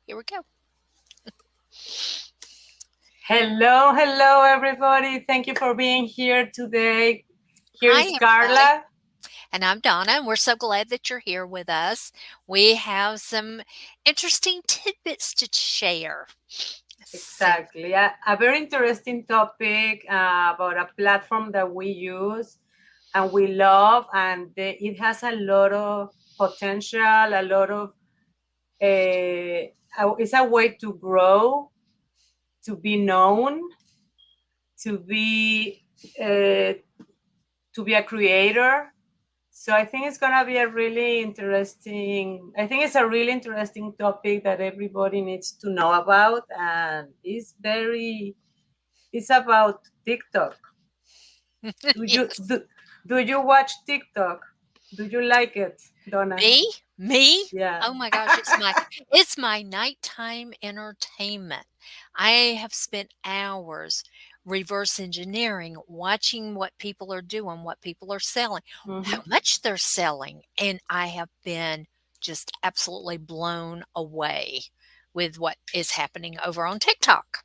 Here we go. Hello, everybody. Thank you for being here today. Here Hi, is everybody. Carla. And I'm Donna, and we're so glad that you're here with us. We have some interesting tidbits to share. So, Exactly. A very interesting topic about a platform that we use and we love, and it has a lot of potential, a lot of, it's a way to grow, to be known, to be, uh, to be a creator. So I think it's gonna be a really interesting. I think it's a really interesting topic that everybody needs to know about, and It's about TikTok. Do you yes. do, do you watch TikTok? Do you like it, Donna? Me? Yeah. Oh my gosh, it's my nighttime entertainment. I have spent hours reverse engineering, watching what people are doing, what people are selling, Mhm. how much they're selling, and I have been just absolutely blown away with what is happening over on TikTok.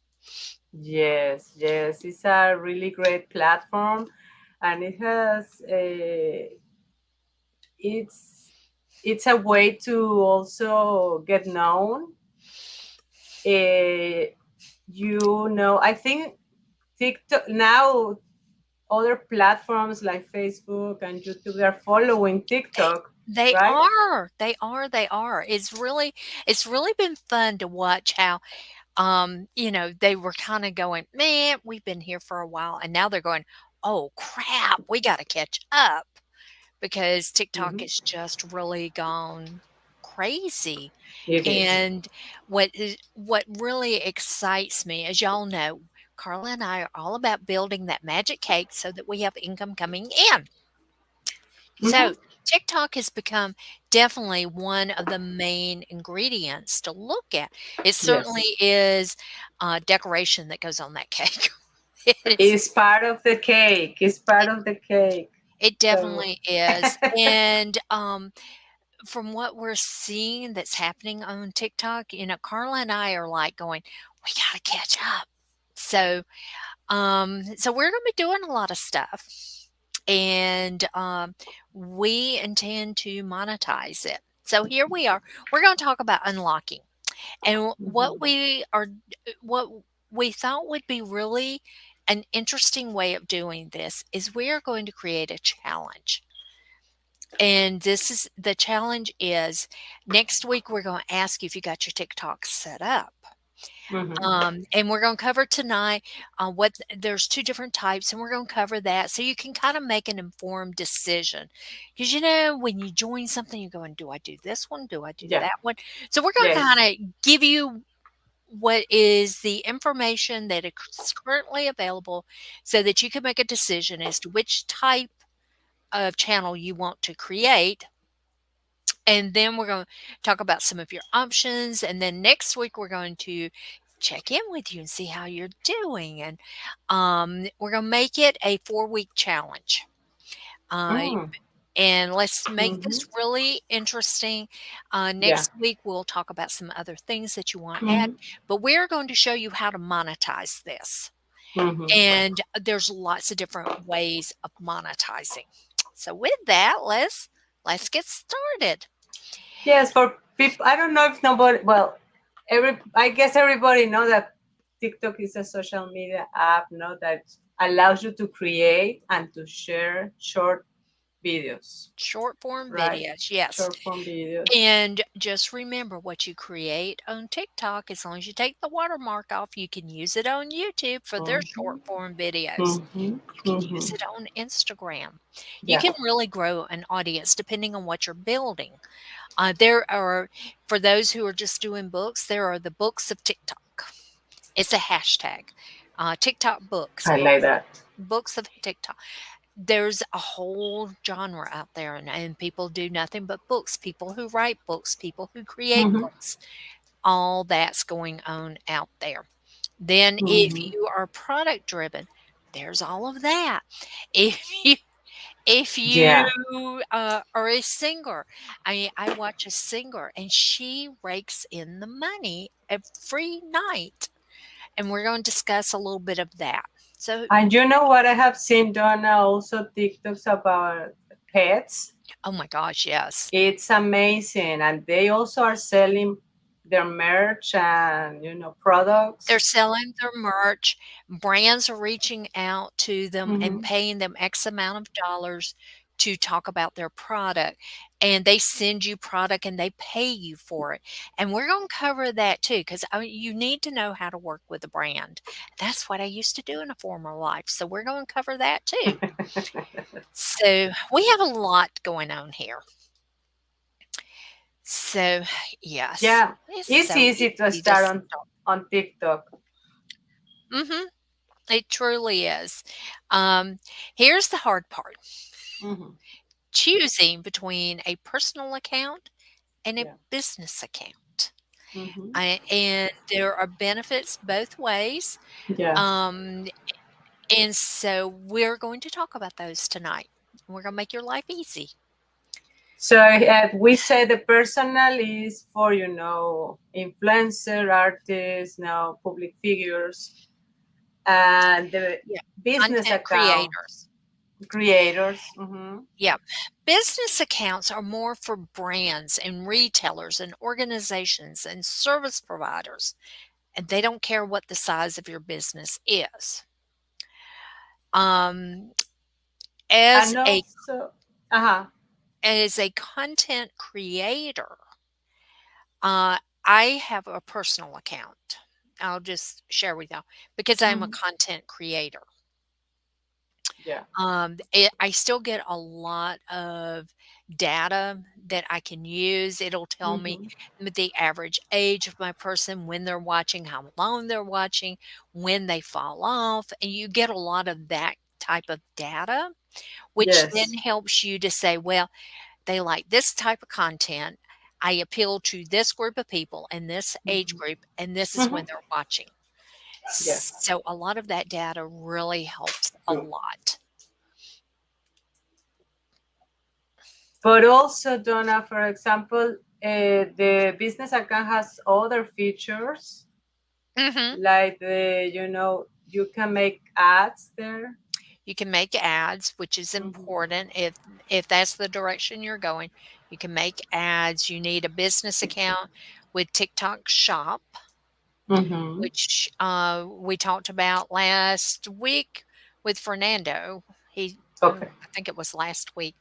Yes. It's a really great platform, and it has a. It's a way to also get known. Uh, I think TikTok now, other platforms like Facebook and YouTube, they're following They TikTok, they right? are. They are. It's really been fun to watch how they were kinda going, "Man, we've been here for a while," and now they're going, "Oh, crap, we gotta catch up," because TikTok Hmm. has just really gone crazy, It is. and what really excites me, as y'all know, Carla and I are all about building that magic cake so that we have income coming in. Hmm. So, TikTok has become definitely one of the main ingredients to look at. It certainly Yes. is decoration that goes on that cake. It is. It's part of the cake. It's part of the cake. It So, definitely is. And from what we're seeing that's happening on TikTok, Carla and I are like going, we got to catch up. So, so we're going to be doing a lot of stuff, and we intend to monetize it. So here we are. We're going to talk about unlocking, and mhm. what we thought would be really an interesting way of doing this is we are going to create a challenge. And this is the challenge is next week we're going to ask you if you got your TikTok set up. Mhm. And we're going to cover tonight what there's two different types, and we're going to cover that so you can kind of make an informed decision. Because when you join something, you're going, "Do I do this one? Do I do Yeah. that one?" So we're going to Yes. kind of give you what is the information that is currently available, so that you can make a decision as to which type of channel you want to create, and then we're going to talk about some of your options. And then next week, we're going to check in with you and see how you're doing. And we're going to make it a 4-week challenge. Uh, Mm. and let's make Mhm. this really interesting. Yeah. Next week, we'll talk about some other things that you want to add, Mhm. but we're going to show you how to monetize this. Mhm. And there's lots of different ways of monetizing. So with that, let's get started. Yes, for people, I don't know if nobody. Well, I guess everybody know that TikTok is a social media app, no, that allows you to create and to share short videos, Short form right? videos, yes. Short form videos. And just remember what you create on TikTok, as long as you take the watermark off, you can use it on YouTube for their Mhm. short form videos. Mhm. You can use Mhm. it on Instagram. You Yeah. can really grow an audience depending on what you're building. There are, for those who are just doing books, there are the books of TikTok. It's a hashtag. TikTok books, I like that. books of TikTok. There's a whole genre out there, and people do nothing but books, people who write books, people who create Mhm. books, all that's going on out there. Then if Mhm. you are product driven, there's all of that. If you If you Yeah. are a singer, I mean, I watch a singer and she rakes in the money every night, and we're going to discuss a little bit of that. So, And you know what I have seen, Donna, also TikToks about pets. oh my gosh, yes. It's amazing. And they also are selling their merch and, They're products. selling their merch. Brands are reaching out to them and Hmm. paying them X amount of dollars to talk about their product. And they send you product and they pay you for it. And we're going to cover that too, because you need to know how to work with a brand. That's what I used to do in a former life. So we're going to cover that too. So we have a lot going on here. So, yes, Yeah, it's it's so easy to easy to start start. on TikTok. Mhm. It truly is. Um, Here's the hard part, Hmm. choosing between a personal account and a Yeah. business account. Hmm. And there are benefits both ways. Yeah. Um, and so we're going to talk about those tonight. We're going to make your life easy. So we say the personal is for, influencer, artists, public figures, and the Yeah. business Content account creators. creators. Hmm. Yeah. Business accounts are more for brands and retailers and organizations and service providers, and they don't care what the size of your business is. Um, as And a also, uh-huh, as a content creator, I have a personal account. I'll just share with y'all because I'm a hmm, content creator. yeah, I still get a lot of data that I can use. It'll tell me hmm, the average age of my person, when they're watching, how long they're watching, when they fall off, and you get a lot of that type of data, which then yes, helps you to say, well, they like this type of content. I appeal to this group of people and this age hmm, group, and this is hmm, when they're watching. yeah. So a lot of that data really helps a lot. But also, Donna, for example, the business account has other features Mhm. like you can make ads there. You can make ads, which is Hmm. important if that's the direction you're going. You can make ads. You need a business account with TikTok Shop, Hmm. which we talked about last week with Fernando. Okay. I think it was last week,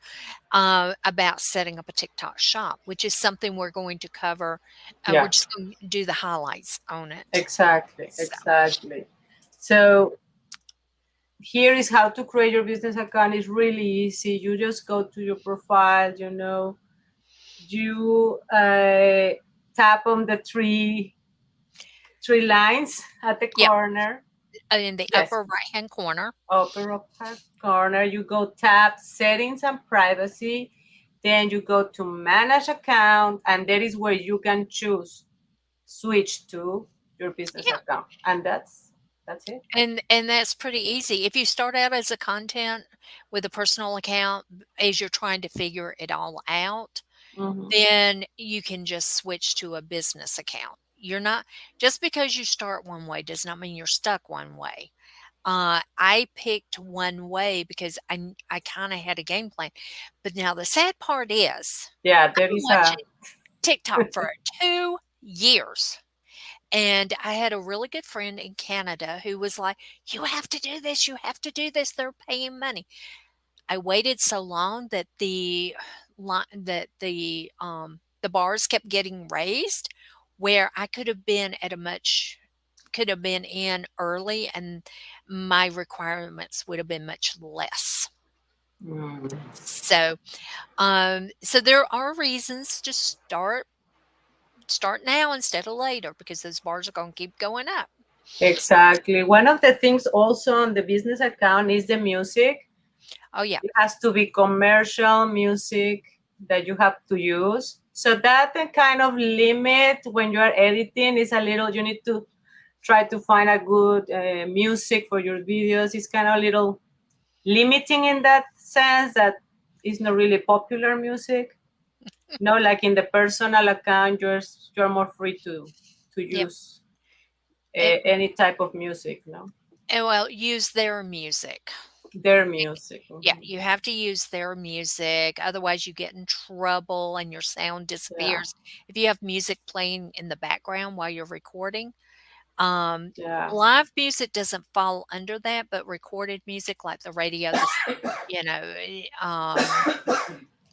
about setting up a TikTok shop, which is something we're going to cover. We're Yeah. just going to do the highlights on it. Exactly. So, Exactly. So here is how to create your business account. It's really easy. You just go to your profile. You tap on the three lines at the yep, corner. in the Yes, upper right hand corner. upper corner. You go tap settings and privacy. Then you go to manage account, and that is where you can choose switch to your business Yeah. account, and that's it. And that's pretty easy. If you start out as a content with a personal account as you're trying to figure it all out, Hmm. then you can just switch to a business account. You're not just because you start one way does not mean you're stuck one way. I picked one way because I kind of had a game plan. But now the sad part is Yeah, I've there been is a. watching TikTok for 2 years. And I had a really good friend in Canada who was like, "You have to do this. You have to do this. They're paying money." I waited so long that the bars kept getting raised, where I could have been in early, and my requirements would have been much less. Mm, So there are reasons to start now instead of later because those bars are going to keep going up. exactly. One of the things also on the business account is the music. Oh yeah. It has to be commercial music that you have to use. So that kind of limit when you are editing is a little. You need to try to find a good music for your videos. It's kind of a little limiting in that sense that it's not really popular music. No, like in the personal account, you're more free to Yep. use And, any type of music. No, and well, use their music. their music. Yeah, Mhm. you have to use their music, otherwise you get in trouble and your sound Yeah, disappears. If you have music playing in the background while you're recording, um, yeah, live music doesn't fall under that, but recorded music like the radio, this, you know,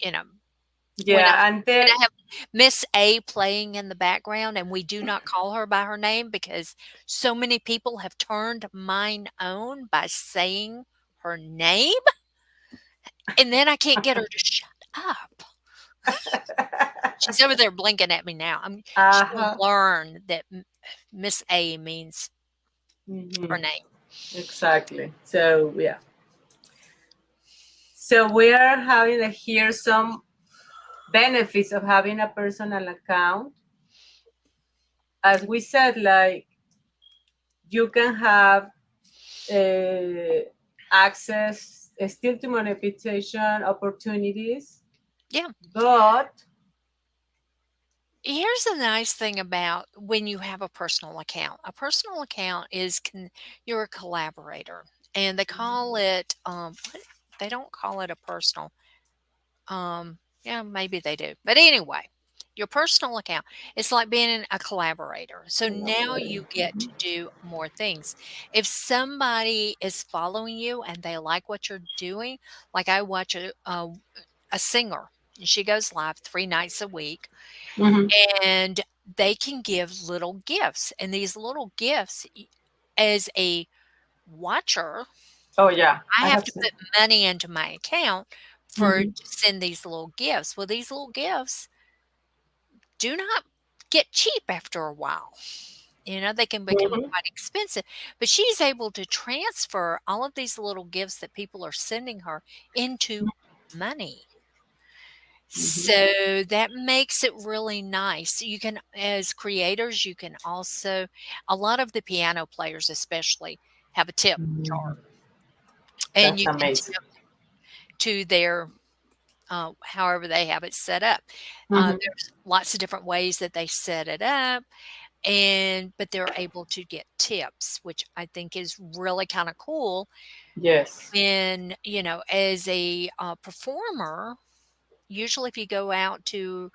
you know, when I yeah, and when then I have Miss A playing in the background and we do not call her by her name because so many people have turned mine on by saying her name, and then I can't get her to shut up. She's over there blinking at me now. She'll uh-huh. learn that Miss A means her Hmm. name. Exactly. So yeah. So we are having here some benefits of having a personal account. As we said, like you can have uh, access still to monetization opportunities, Yeah. but Here's the nice thing about when you have a personal account. A personal account is you're a collaborator, and they call it they don't call it a personal. Yeah, maybe they do. But anyway, your personal account, it's like being a collaborator. So now you get to do more things. If somebody is following you and they like what you're doing, like I watch a singer, and she goes live 3 nights a week, mhm. and they can give little gifts. And these little gifts, as a watcher, Oh yeah, I I have have to seen. put money into my account for Hmm. to send these little gifts. Well, these little gifts do not get cheap after a while. They can become Hmm. quite expensive, but she's able to transfer all of these little gifts that people are sending her into money. Hmm. So that makes it really nice. You can, as creators, you can also, a lot of the piano players especially have a tip jar, and That's you can amazing. to their however they have it set up. Hmm. There's lots of different ways that they set it up, but they're able to get tips, which I think is really kind of cool. Yes. When as a performer, usually if you go out to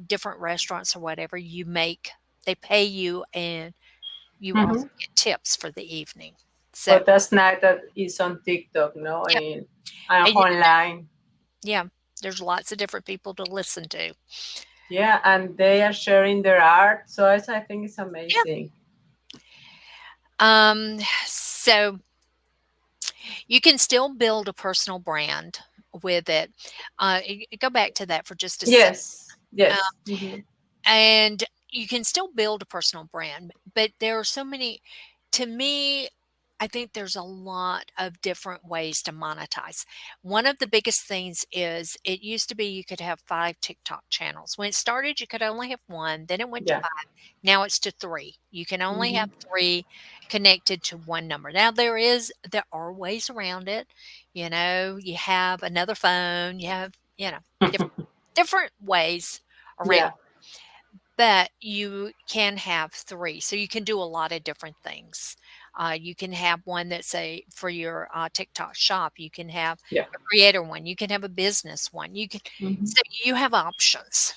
different restaurants or whatever, they pay you, and you Hmm. also get tips for the evening. So But that's not that is on TikTok, no, yep, and and online. yeah, there's lots of different people to listen to. Yeah, and they are sharing their art, so I think it's Yeah. amazing. So you can still build a personal brand with it. Go back to that for just a sec. Yes, Uh, yes. Hmm. and you can still build a personal brand, but there are so many. To me, I think there's a lot of different ways to monetize. One of the biggest things is it used to be you could have 5 TikTok channels. When it started, you could only have one, then it went to Yeah. 5. Now it's to 3. You can only have Hmm. 3 connected to one number. Now there are ways around it. You have another phone, you have, different ways around, Yeah, but you can have 3, so you can do a lot of different things. You can have one that's a for your, TikTok shop, you can have yeah. a creator one, you can have a business one, Hmm. so you have options.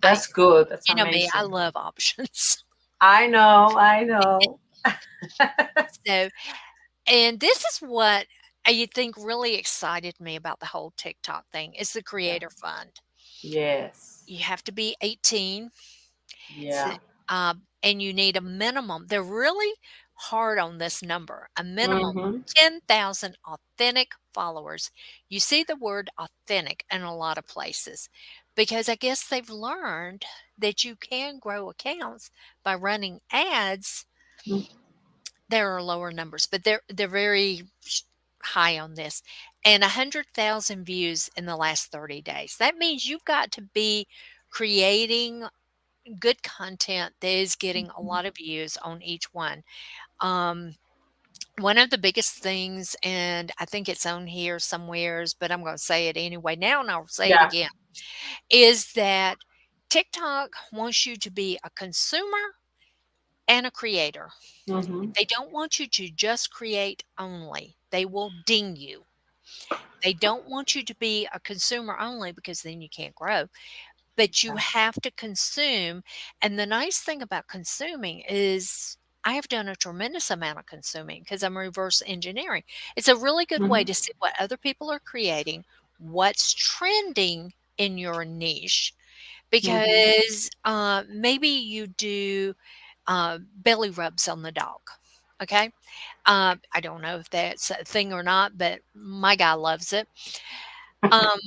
I That's good. That's You know me, I amazing. love options. I know, I know. So, and this is what I think really excited me about the whole TikTok thing is the Yeah. creator fund. Yes. You have to be 18. So, Yeah. and you need a minimum. They're really hard on this number, a minimum of Hmm. 10,000 authentic followers. You see the word authentic in a lot of places because I guess they've learned that you can grow accounts by running ads. There are lower numbers, but they're very high on this. And 100,000 views in the last 30 days. That means you've got to be creating good content that is getting a lot of views on each one. Um, One of the biggest things, and I think it's on here somewheres, but I'm gonna say it anyway now and I'll say it Yeah. again, is that TikTok wants you to be a consumer and a creator. Mm-hmm. They don't want you to just create only. They will ding you. They don't want you to be a consumer only because then you can't grow, but you Yeah. have to consume. And the nice thing about consuming is I have done a tremendous amount of consuming because I'm reverse engineering. It's a really good way Mm-hmm. to see what other people are creating, what's trending in your niche, Mm-hmm. because maybe you do belly rubs on the dog. Okay. I don't know if that's a thing or not, but my guy loves it. Um,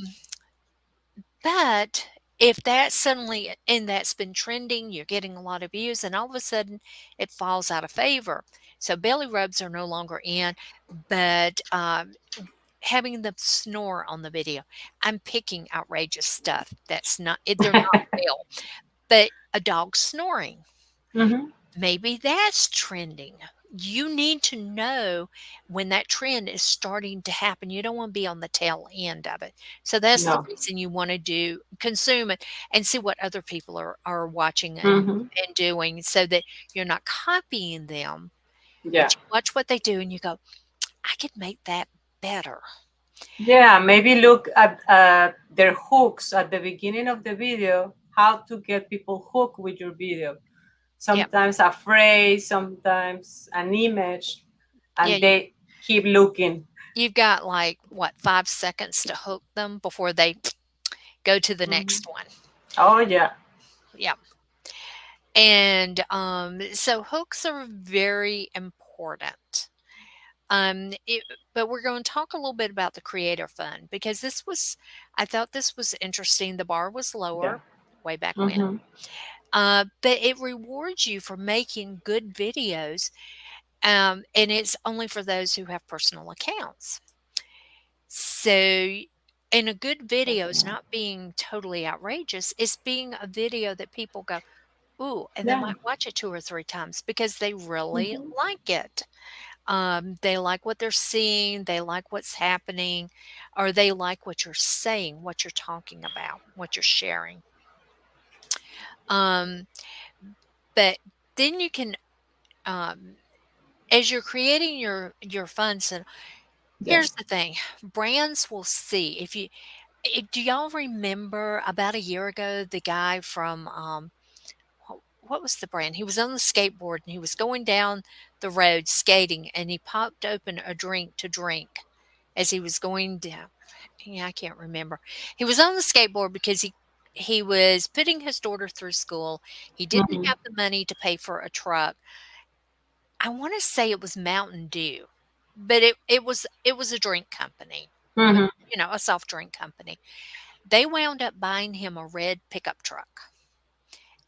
but if that suddenly and that's been trending, you're getting a lot of views, and all of a sudden it falls out of favor. So belly rubs are no longer in, but having them snore on the video. I'm picking outrageous stuff. That's not, they're not real, but a dog snoring. Mm-hmm. Maybe that's trending. You need to know when that trend is starting to happen. You don't want to be on the tail end of it. So that's the No. reason you want to do consume it and see what other people are watching Mm-hmm. and doing so that you're not copying them, Yeah. but you watch what they do and you go, I could make that better. Yeah, maybe look at their hooks at the beginning of the video, how to get people hooked with your video. Yeah. Sometimes a phrase, sometimes an image, Yeah. and they keep looking. You've got like what, 5 seconds to hook them before they go to the Hmm. next one. Oh, yeah. Yeah. And, so hooks are very important. It but we're gonna talk a little bit about the creator fund because I thought this was interesting. The bar was Yeah. lower way back when, Mm-hmm. but it rewards you for making good videos, and it's only for those who have personal accounts. So, and a good video is Definitely. not being totally outrageous, it's being a video that people go, "Ooh," and they Yeah. might watch it 2 or 3 times because they really Mm-hmm. like it. They like what they're seeing, they like what's happening, or they like what you're saying, what you're talking about, what you're sharing. Um, but then you can, um, as you're creating your funds, and Yeah. here's the thing, brands will see if you. Do y'all remember about a year ago the guy from what was the brand? He was on the skateboard and he was going down the road skating and he popped open a drink to drink as he was going down. Yeah, I can't remember. He was on the skateboard because he was putting his daughter through school. He didn't Mm-hmm. have the money to pay for a truck. I want to say it was Mountain Dew, but it was a drink company, Mm-hmm. a soft drink company. They wound up buying him a red pickup truck.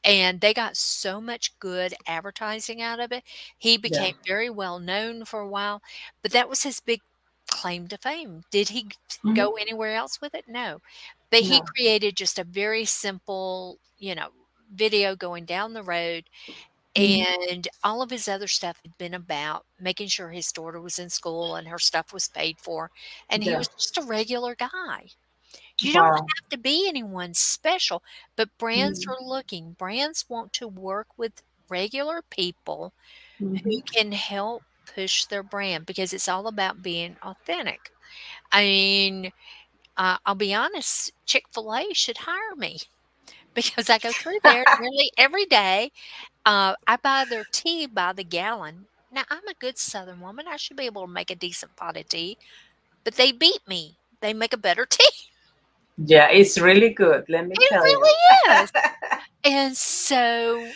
And they got so much good advertising out of it. He Yeah. became very well known for a while, but that was his big claim to fame. Did he Mm-hmm. go anywhere else with it? No. But he No. created just a very simple, video going down the road, Mm-hmm. and all of his other stuff had been about making sure his daughter was in school and her stuff was paid for, and he Yeah. was just a regular guy. You don't Wow. have to be anyone special, but brands Mm-hmm. are looking. Brands want to work with regular people who Mm-hmm. can help push their brand because it's all about being authentic. I mean, I'll be honest, Chick-fil-A should hire me because I go through there nearly every day. I buy their tea by the gallon. Now, I'm a good Southern woman. I should be able to make a decent pot of tea, but they beat me. They make a better tea. Yeah, it's really good. Let me It tell you. really is. And so,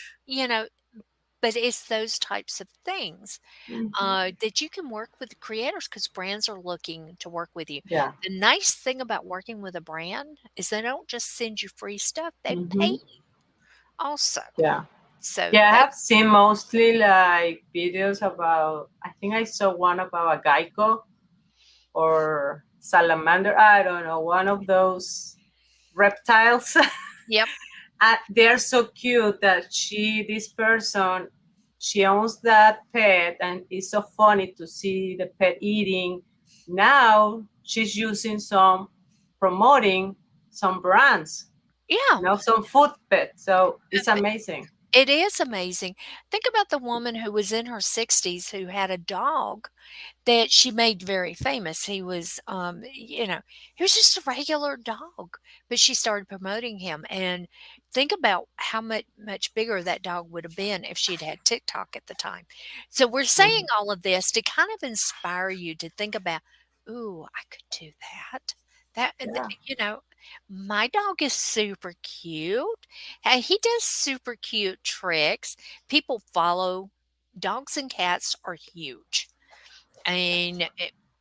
but it's those types of things Hmm. that you can work with creators because brands are looking to work with you. Yeah. The nice thing about working with a brand is they don't just send you free stuff, they pay Hmm. you also. Yeah. So Yeah, I that, have seen mostly like videos about, I think I saw one about a gecko or salamander. I don't know, one of those reptiles. yep, They're so cute that this person she owns that pet, and it's so funny to see the pet eating. Now she's using some, promoting some brands, Yeah, some food pet. So it's amazing. it is amazing. Think about the woman who was in her 60s who had a dog that she made very famous. He was, he was just a regular dog, but she started promoting him. And think about how much bigger that dog would have been if she'd had TikTok at the time. So we're saying Mhm. all of this to kind of inspire you to think about, ooh, I could do that. Yeah. My dog is super cute. He does super cute tricks. People follow. Dogs and cats are huge. And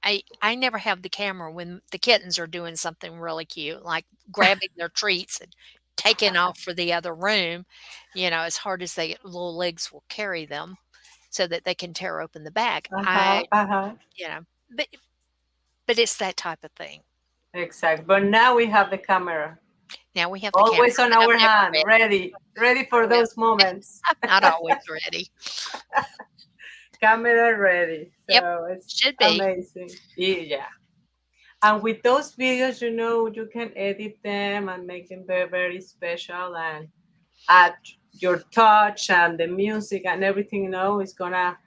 I never have the camera when the kittens are doing something really cute, like grabbing their treats and taking off for the other room, as hard as they little legs will carry them so that they can tear open the bag. Uh-huh. Uh-huh. You know, but but it's that type of thing. Exactly. But now we have the camera Now we have the camera, always on but I'm our never hand, ready. ready for Well, those moments. I'm not always ready. Camera ready. Yep, So it's should be. amazing. Yeah. And with those videos, you can edit them and make them very, very special and add your touch and the music and everything, is gonna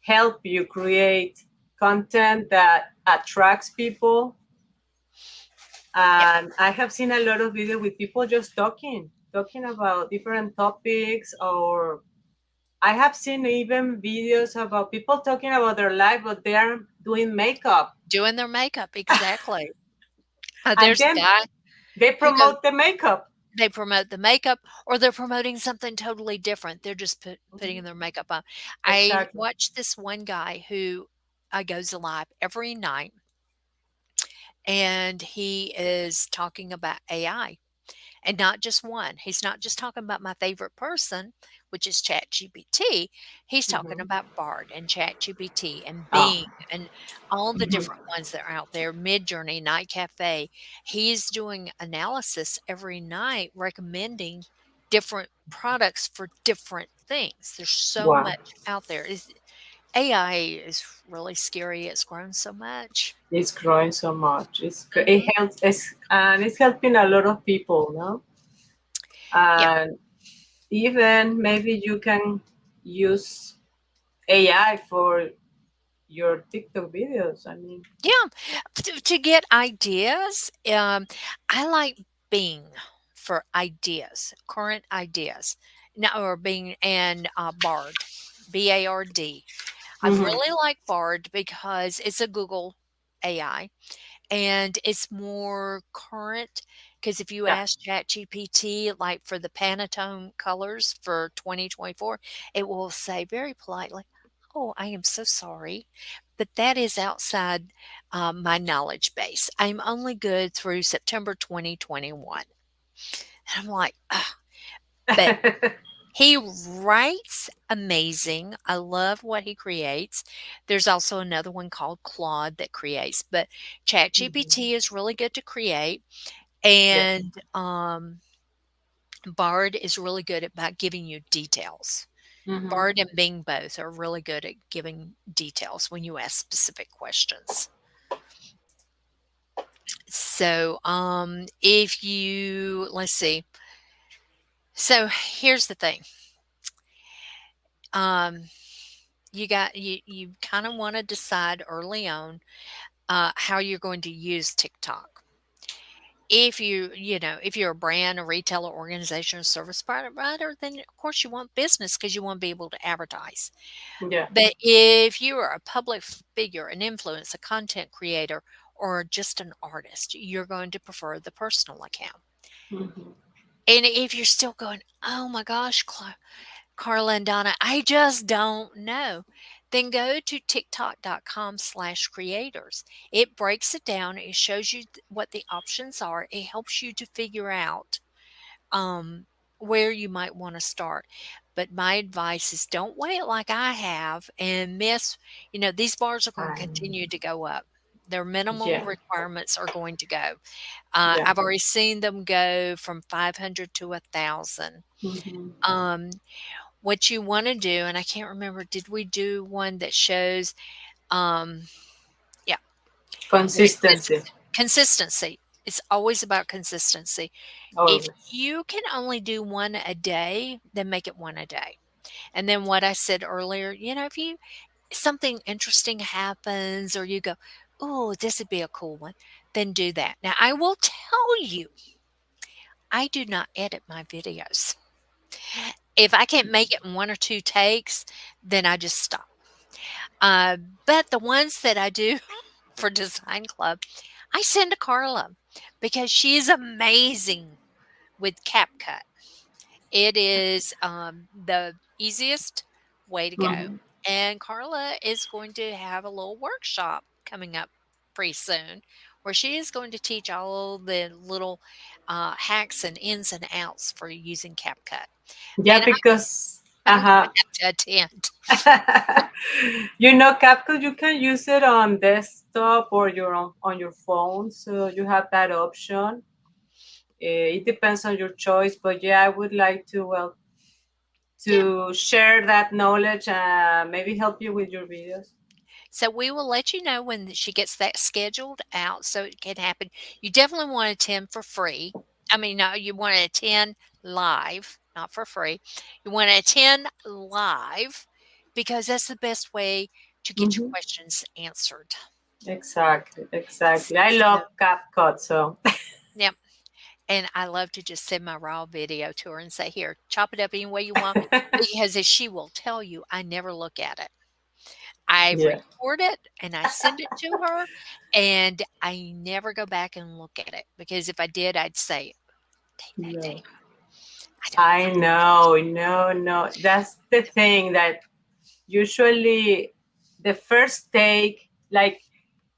help you create content that attracts people. Yep. And I have seen a lot of videos with people just talking about different topics, or I have seen even videos about people talking about their life, but they are doing makeup. Doing their makeup, exactly. And There's a then guy they who goes promote the makeup. they promote the makeup or they're promoting something totally different. They're just putting Mhm. their makeup on. I Exactly. watched this one guy who goes live every night, and he is talking about AI. And not just one. He's not just talking about my favorite person, which is ChatGPT. He's talking Hmm. about Bard and ChatGPT and Oh. Bing and all the Mhm. different ones that are out there, Midjourney, Night Cafe. He's doing analysis every night, recommending different products for different things. There's so Wow. much out there. AI is really scary. It's grown so much. It's growing so much. It Hmm. helps, and it's helping a lot of people, no? Yeah. And even maybe you can use AI for your TikTok videos. I mean, Yeah, to get ideas, I like Bing for ideas, current ideas. No, or Bing and Bard, Bard. I hmm, really like Bard because it's a Google AI and it's more current. Because if you yeah. ask ChatGPT, like for the Pantone colors for 2024, it will say very politely, "Oh, I am so sorry, but that is outside my knowledge base. I'm only good through September 2021." And I'm like, "Ugh," but he writes amazing. I love what he creates. There's also another one called Claude that creates, but Mhm. ChatGPT is really good to create, Yes. and Bard is really good about giving you details. Hmm. Bard and Bing both are really good at giving details when you ask specific questions. So, if you let's see. So here's the thing. Um, you kind of want to decide early on how you're going to use TikTok. If you're a brand, a retailer, organization, or service provider, then of course you want business because you want to be able to advertise. Yeah. But if you are a public figure, an influencer, a content creator, or just an artist, you're going to prefer the personal account. Hmm. And if you're still going, oh my gosh, Carla and Donna, I just don't know, then go to tiktok.com/creators. It breaks it down. It shows you what the options are. It helps you to figure out um, where you might want to start. But my advice is don't wait like I have and miss, these bars are going to Um, continue to go up. Their minimum yeah. requirements are going to go. Yeah. I've already seen them go from 500 to 1,000. Hmm. Um, what you wanna do, and I can't remember, did we do one that shows, um yeah, with Consistency. consistency. It's always about consistency. If Always. you can only do 1 a day, then make it 1 a day. And then what I said earlier, if you something interesting happens or you go, "Oh, this would be a cool one," then do that. Now, I will tell you, I do not edit my videos. If I can't make it in 1 or 2 takes, then I just stop. Uh, but the ones that I do for Design Club, I send to Carla because she is amazing with CapCut. It is, the easiest way to go, Mhm. and Carla is going to have a little workshop coming up pretty soon where she is going to teach all the little, hacks and ins and outs for using CapCut, Yeah, and because I'm gonna have to attend. CapCut, you can use it on desktop or your on your phone, so you have that option. It depends on your choice, but yeah, I would like to Yeah. to share that knowledge and maybe help you with your videos. So we will let you know when she gets that scheduled out so it can happen. You definitely want to attend for free. I mean, no, you want to attend live, not for free. You want to attend live because that's the best way to get your Hmm. questions answered. Exactly, exactly. I So, love CapCut, so yeah. And I love to just send my raw video to her and say, here, chop it up any way you want. Because as she will tell you, I never look at it. I yeah, record it and I send it to her, and I never go back and look at it because if I did, I'd say, "Dang, dang, no. dang, I don't I really." know, no, no. That's the thing that usually the first take, like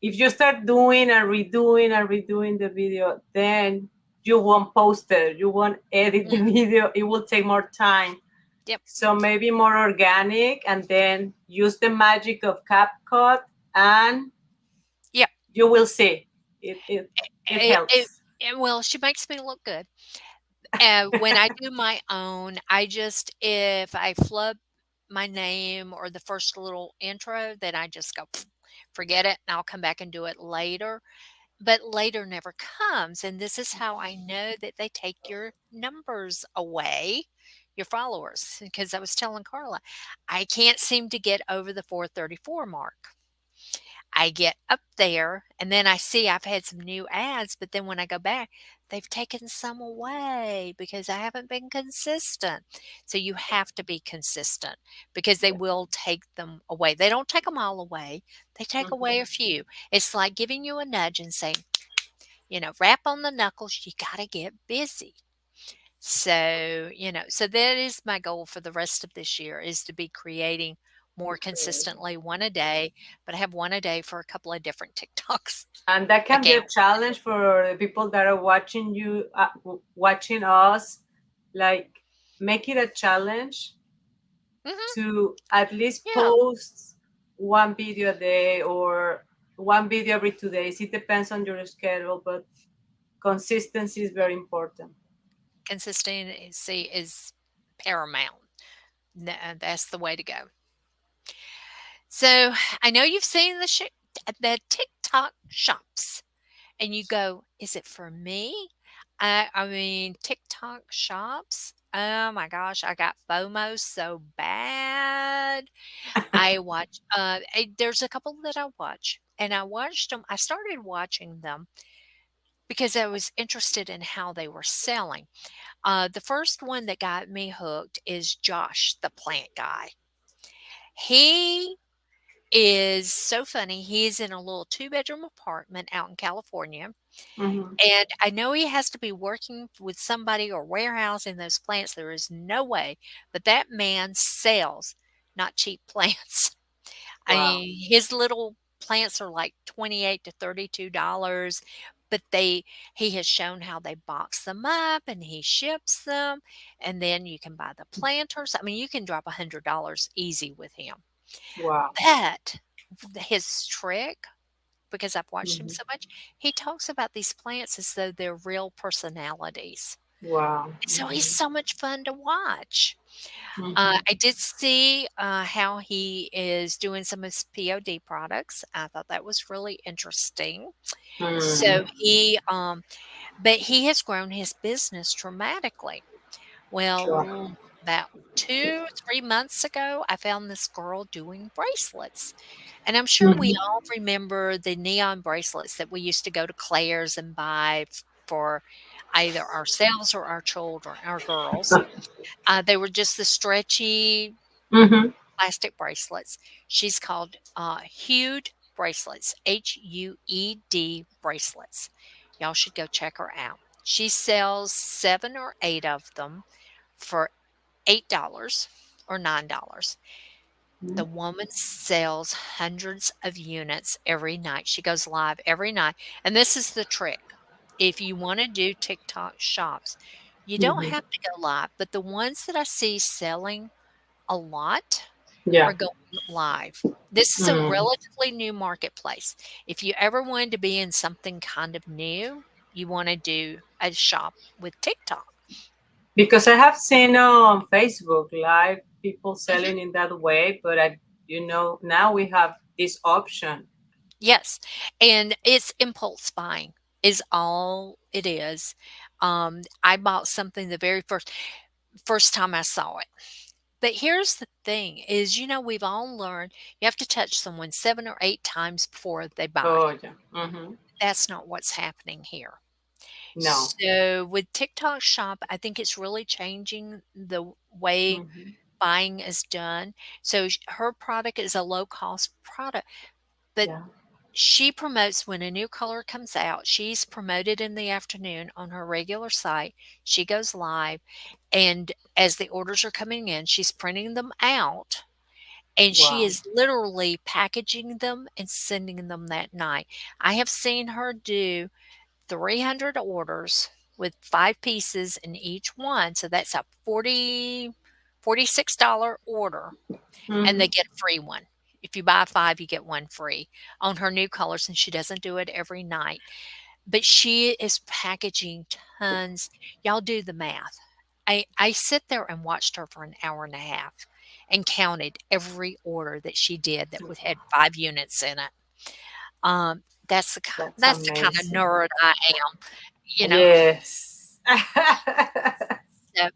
if you start doing and redoing the video, then you won't post it, you won't edit the Mm, video. It will take more time. yep, So maybe more organic, and then use the magic of CapCut, and yep. you will see it It, it, helps. well, she makes me look good. When I do my own, I just if I flub my name or the first little intro, then I just go, "Pfft, forget it, and I'll come back and do it later. But later never comes, and this is how I know that they take your numbers away, your followers, because I was telling Carla, I can't seem to get over the 434 mark. I get up there, and then I see I've had some new ads, but then when I go back, they've taken some away because I haven't been consistent. So you have to be consistent because they will take them away. They don't take them all away, they take away a Mhm. few. It's like giving you a nudge and saying, rap on the knuckles, you gotta get busy. So, so that is my goal for the rest of this year is to be creating more consistently one a day, but I have one a day for a couple of different TikToks And that can be a accounts. challenge for the people that are watching you, watching us. Like, make it a challenge Mhm. to at least Yeah, post one video a day or one video every 2 days. It depends on your schedule, but consistency is very important. consistency is paramount. That's the way to go. So, I know you've seen the TikTok shops. And you go, "Is it for me?" I mean, TikTok shops, oh my gosh, I got FOMO so bad. There's a couple that I watch, and I started watching them because I was interested in how they were selling. The first one that got me hooked is Josh, the plant guy. He is so funny. He's in a little two-bedroom apartment out in California. Mhm. And I know he has to be working with somebody or warehousing those plants. There is no way, but that man sells not cheap plants. I Wow. mean, his little plants are like 28 to $32, but he has shown how they box them up and he ships them, and then you can buy the planters. I mean, you can drop $100 easy with him. Wow. But his trick, because I've watched him Mhm. so much, he talks about these plants as though they're real personalities. Wow. So he's Mhm. so much fun to watch. Mhm. I did see, how he is doing some of his POD products. I thought that was really interesting. So Mm. but he has grown his business dramatically. Sure. Well, about 2, 3 months ago, I found this girl doing bracelets, and I'm sure we Mhm. all remember the neon bracelets that we used to go to Claire's and buy for either ourselves or our children, our girls. They were just the stretchy Mhm. plastic bracelets. She's called, Hued Bracelets, Hued bracelets. Y'all should go check her out. She sells 7 or 8 of them for $8 or $9. The woman sells hundreds of units every night. She goes live every night, and this is the trick. If you wanna do TikTok shops, you don't Mhm. have to go live, but the ones that I see selling a lot Yeah. are going live. This is a Mm. relatively new marketplace. If you ever wanted to be in something kind of new, you wanna do a shop with TikTok. Because I have seen on Facebook Live people Mhm. selling in that way, but now we have this option. Yes, and it's impulse buying is all it is. I bought something the very first time I saw it. But here's the thing is, we've all learned you have to touch someone 7 or 8 times before they buy. Oh yeah. Mhm. That's not what's happening here. No. So with TikTok Shop, I think it's really changing the way Mhm. buying is done. So her product is a low cost product, but Yeah. she promotes when a new color comes out. She's promoted in the afternoon on her regular site. She goes live, and as the orders are coming in, she's printing them out, and she Wow. is literally packaging them and sending them that night. I have seen her do 300 orders with 5 pieces in each one, so that's a $46 order, and they Mhm. get a free one. If you buy 5, you get 1 free on her new colors, and she doesn't do it every night. But she is packaging tons. Y'all do the math. I sit there and watched her for an hour and a half and counted every order that she did that would had 5 units in it. That's That's the kinda amazing. nerd I am, you know? Yes. So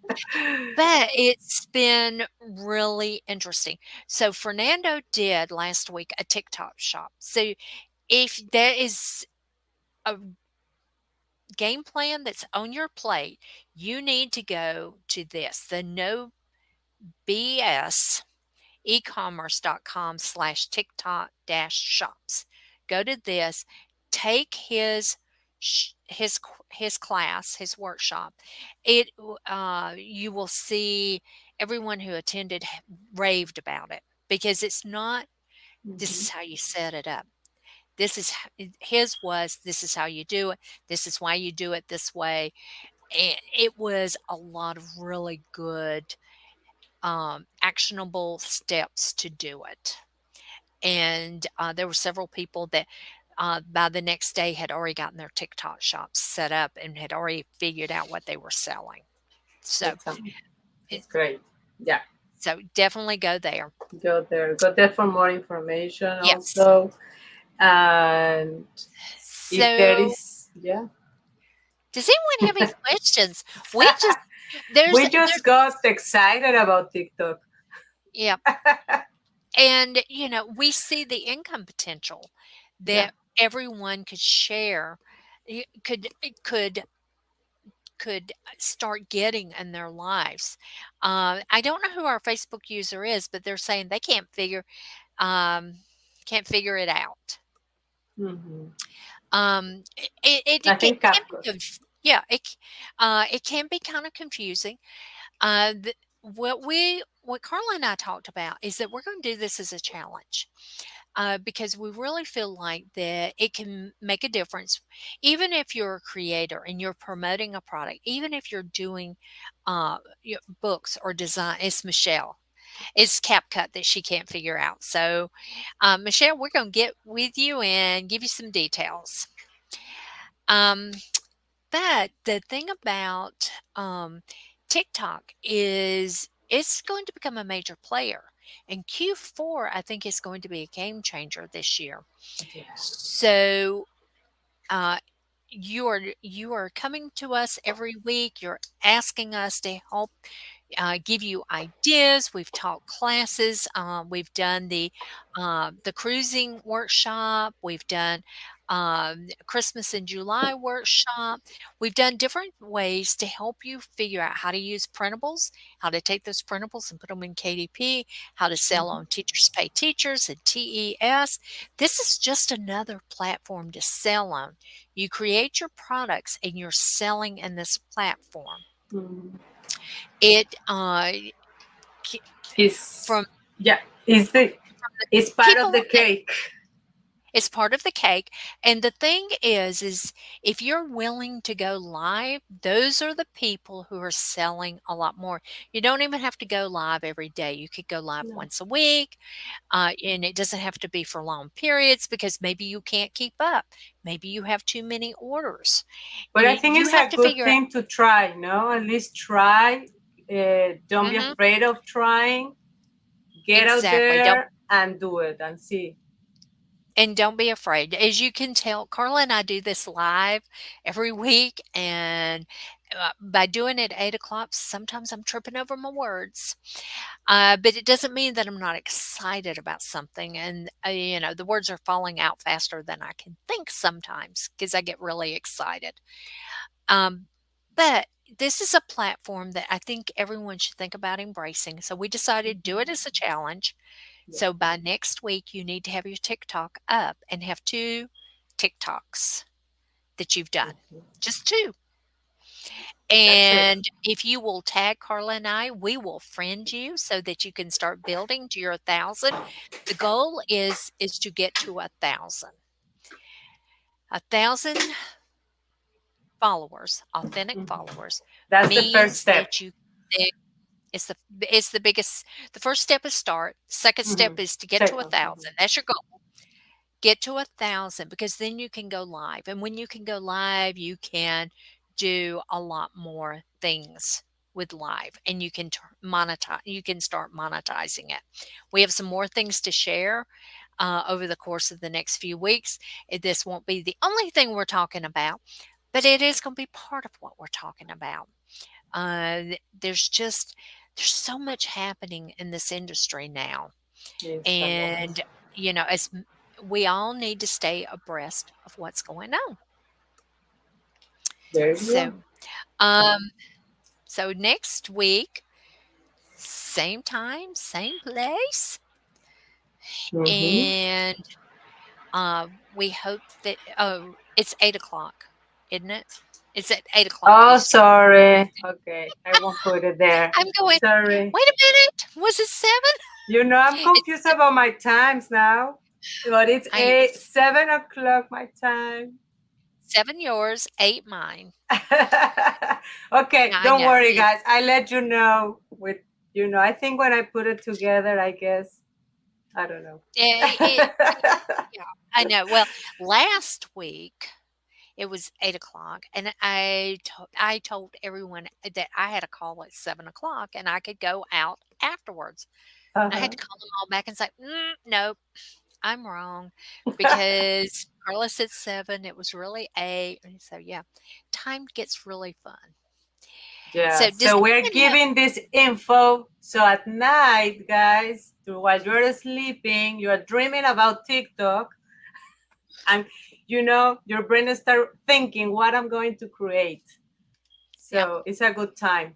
but it's been really interesting. So Fernando did last week a TikTok shop. So if there is a game plan that's on your plate, you need to go to this, the No BS ecommerce.com/TikTok dash shops. Go to this, take his class, his workshop. You will see everyone who attended raved about it because it's not, this Mhm. is how you set it up. His was, this is how you do it. This is why you do it this way. And it was a lot of really good, actionable steps to do it. And there were several people that by the next day had already gotten their TikTok shops set up and had already figured out what they were selling. So, That's um, it, that's great. Yeah. so definitely go there. Go there. Go there for more information Yes. also. And if there So, is, yeah. does anyone have any questions? We just there's We just got excited about TikTok. yeah, and we see the income potential Yeah. that everyone could share, could start getting in their lives. I don't know who our Facebook user is, but they're saying they um, can't figure it out. Hmm. It I can think can be CapCut. yeah, it can be kind of confusing. What Carla and I talked about is that we're going to do this as a challenge. Because we really feel like that it can make a difference, even if you're a creator and you're promoting a product, even if you're doing books or design. It's Michelle. It's CapCut that she can't figure out. So, Michelle, we're going to get with you and give you some details. Um, But the thing about, TikTok is it's going to become a major player, and Q4, I think, is going to be a game changer this year. Yeah. So, uh, you are coming to us every week, you're asking us to help give you ideas. We've taught classes. We've done the cruising workshop. We've done Christmas in July workshop. We've done different ways to help you figure out how to use printables, how to take those printables and put them in KDP, how to sell Mhm. on Teachers Pay Teachers and TES. This is just another platform to sell on. You create your products and you're selling in this platform. Mm. It K Is from yeah, is the it's part of people the that cake. it's part of the cake, and the thing is if you're willing to go live, those are the people who are selling a lot more. You don't even have to go live every day. You could go live No. once a week, and it doesn't have to be for long periods because maybe you can't keep up. Maybe you have too many orders. But I think You it's have a to good figure out. thing to try, no? At least try. Don't be Mhm, afraid of trying. Get out exactly. there and do it and see. And don't be afraid. As you can tell, Carla and I do this live every week, and by doing it at 8 o'clock, sometimes I'm tripping over my words. But it doesn't mean that I'm not excited about something. And, the words are falling out faster than I can think sometimes because I get really excited. Um, but this is a platform that I think everyone should think about embracing. So we decided do it Mhm. as a challenge. Yeah. So by next week, you need to have your TikTok up and have 2 TikToks that you've done. Mhm. Just 2. That's it. And if you will tag Carla and I, we will friend you so that you can start building to your 1,000. The goal is to get to 1,000. 1,000 followers, authentic Mhm. followers, That's the first means step. that you think it's the biggest. The first step is start. Second step Mhm. is to get to Second. Mhm. 1,000. That's your goal. Get to 1,000 because then you can go live, and when you can go live, you can do a lot more things with live, and you can monetize. You can start monetizing it. We have some more things to share over the course of the next few weeks. This won't be the only thing we're talking about, but it is going to be part of what we're talking about. There's so much happening in this industry now, It's a lot. and as we all need to stay abreast of what's going on. There you go. So, um, so next week, same time, same place, Mhm. and we hope that. Oh, it's 8 o'clock, isn't it? It's at 8 o'clock Oh, Eastern. sorry. Okay, I won't put it there. I'm going. Sorry. Wait a minute. Was it 7? I'm confused It's about my times now. But it's I 7 o'clock my time. 7 yours, 8 mine. Okay, I don't know. worry, guys. I let you know with I think when I put it together, I guess I don't know. It yeah, I know. Well, last week it was 8 o'clock, and I told everyone that I had a call at 7 o'clock, and I could go out afterwards. I had Uh-huh. to call them all back and say, nope, I'm wrong, because Carla said 7, it was really 8." And so, yeah, time gets really fun. Yeah. So does So we're anyone have giving this info. So at night, guys, while you're sleeping, you're dreaming about TikTok, and your brain start thinking what I'm going to create. yeah. So it's a good time.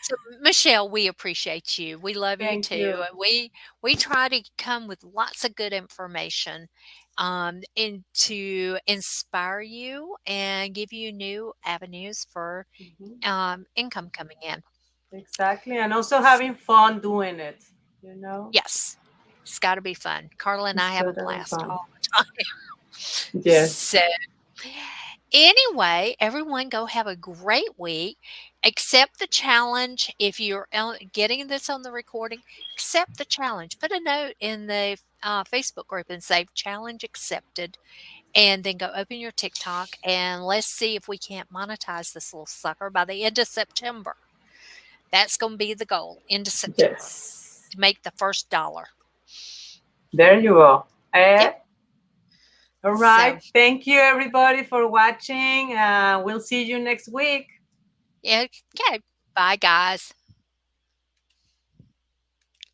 So, Michelle, we appreciate you. We love you Thank too. you. We try to come with lots of good information, and to inspire you and give you new avenues for Mhm. income coming in. Exactly. And also having fun doing it, you know? Yes, it's got to be fun. Carla and I It's have a totally blast fun. all the time. Yes. So, anyway, everyone go have a great week. Accept the challenge. If you're getting this on the recording, accept the challenge. Put a note in the Facebook group and say challenge accepted, and then go open your TikTok and let's see if we can't monetize this little sucker by the end of September. That's going to be the goal, end of September, Yes. to make the first dollar. There you go. Yep. All So, right. Thank you, everybody, for watching. We'll see you next week. yeah, okay. Bye, guys.